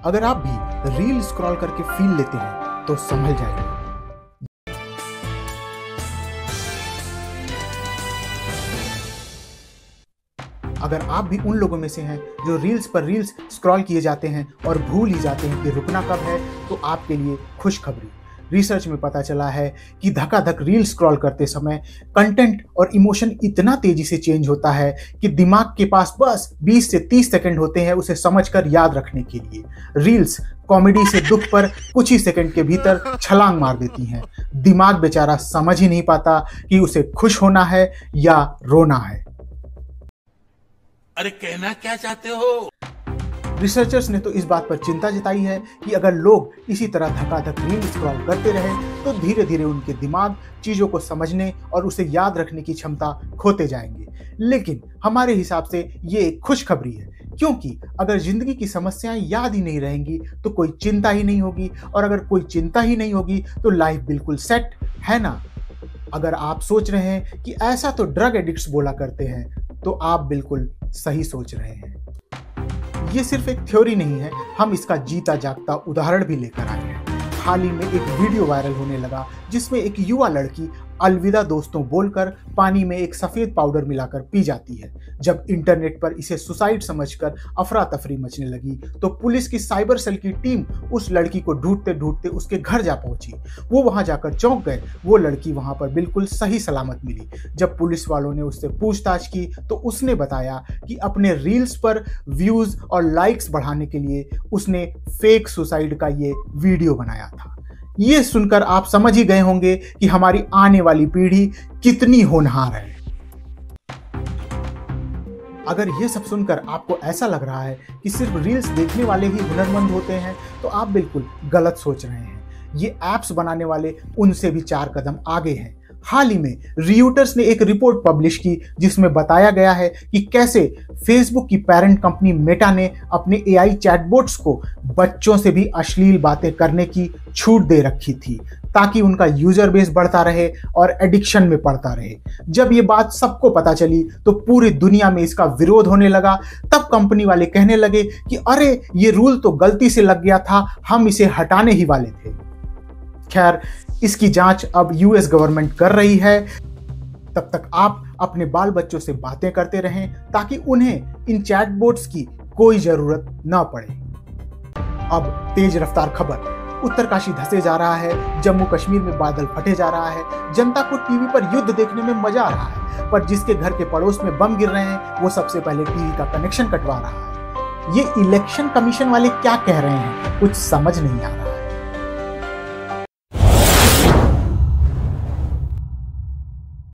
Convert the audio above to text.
अगर आप भी रील स्क्रॉल करके फील लेते हैं तो संभल जाइए। अगर आप भी उन लोगों में से हैं जो रील्स पर रील्स स्क्रॉल किए जाते हैं और भूल ही जाते हैं कि रुकना कब है, तो आपके लिए खुशखबरी। रिसर्च में पता चला है कि धकाधक रील स्क्रॉल करते समय कंटेंट और इमोशन इतना तेजी से चेंज होता है कि दिमाग के पास बस 20 से 30 सेकंड होते हैं उसे समझकर याद रखने के लिए। रील्स कॉमेडी से दुख पर कुछ ही सेकंड के भीतर छलांग मार देती हैं। दिमाग बेचारा समझ ही नहीं पाता कि उसे खुश होना है या रोना है। अरे कहना क्या चाहते हो? रिसर्चर्स ने तो इस बात पर चिंता जताई है कि अगर लोग इसी तरह धकाधक रील स्क्रॉल करते रहे तो धीरे धीरे उनके दिमाग चीजों को समझने और उसे याद रखने की क्षमता खोते जाएंगे। लेकिन हमारे हिसाब से ये एक खुशखबरी है, क्योंकि अगर जिंदगी की समस्याएं याद ही नहीं रहेंगी तो कोई चिंता ही नहीं होगी, और अगर कोई चिंता ही नहीं होगी तो लाइफ बिल्कुल सेट है ना। अगर आप सोच रहे हैं कि ऐसा तो ड्रग एडिक्ट्स बोला करते हैं, तो आप बिल्कुल सही सोच रहे हैं। ये सिर्फ एक थ्योरी नहीं है, हम इसका जीता जागता उदाहरण भी लेकर आए हैं। हाल ही में एक वीडियो वायरल होने लगा जिसमें एक युवा लड़की अलविदा दोस्तों बोलकर पानी में एक सफेद पाउडर मिलाकर पी जाती है। जब इंटरनेट पर इसे सुसाइड समझकर अफरा तफरी मचने लगी तो पुलिस की साइबर सेल की टीम उस लड़की को ढूंढते ढूंढते उसके घर जा पहुंची। वो वहां जाकर चौंक गए। वो लड़की वहां पर बिल्कुल सही सलामत मिली। जब पुलिस वालों ने उससे पूछताछ की तो उसने बताया कि अपने रील्स पर व्यूज और लाइक्स बढ़ाने के लिए उसने फेक सुसाइड का ये वीडियो बनाया था। ये सुनकर आप समझ ही गए होंगे कि हमारी आने वाली पीढ़ी कितनी होनहार है। अगर ये सब सुनकर आपको ऐसा लग रहा है कि सिर्फ रील्स देखने वाले ही हुनरमंद होते हैं, तो आप बिल्कुल गलत सोच रहे हैं। ये ऐप्स बनाने वाले उनसे भी 4 कदम आगे हैं। हाल ही में रियूटर्स ने एक रिपोर्ट पब्लिश की जिसमें बताया गया है कि कैसे फेसबुक की पेरेंट कंपनी मेटा ने अपने एआई चैटबॉट्स को बच्चों से भी अश्लील बातें करने की छूट दे रखी थी, ताकि उनका यूजर बेस बढ़ता रहे और एडिक्शन में पड़ता रहे। जब ये बात सबको पता चली तो पूरी दुनिया में इसका विरोध होने लगा। तब कंपनी वाले कहने लगे कि अरे ये रूल तो गलती से लग गया था, हम इसे हटाने ही वाले थे। खैर, इसकी जांच अब यूएस गवर्नमेंट कर रही है। तब तक आप अपने बाल बच्चों से बातें करते रहें ताकि उन्हें इन चैटबॉट्स की कोई जरूरत ना पड़े। अब तेज रफ्तार खबर। उत्तरकाशी धंसे जा रहा है, जम्मू कश्मीर में बादल फटे जा रहा है, जनता को टीवी पर युद्ध देखने में मजा आ रहा है, पर जिसके घर के पड़ोस में बम गिर रहे हैं वो सबसे पहले टीवी का कनेक्शन कटवा रहा है। ये इलेक्शन कमीशन वाले क्या कह रहे हैं, कुछ समझ नहीं आ रहा।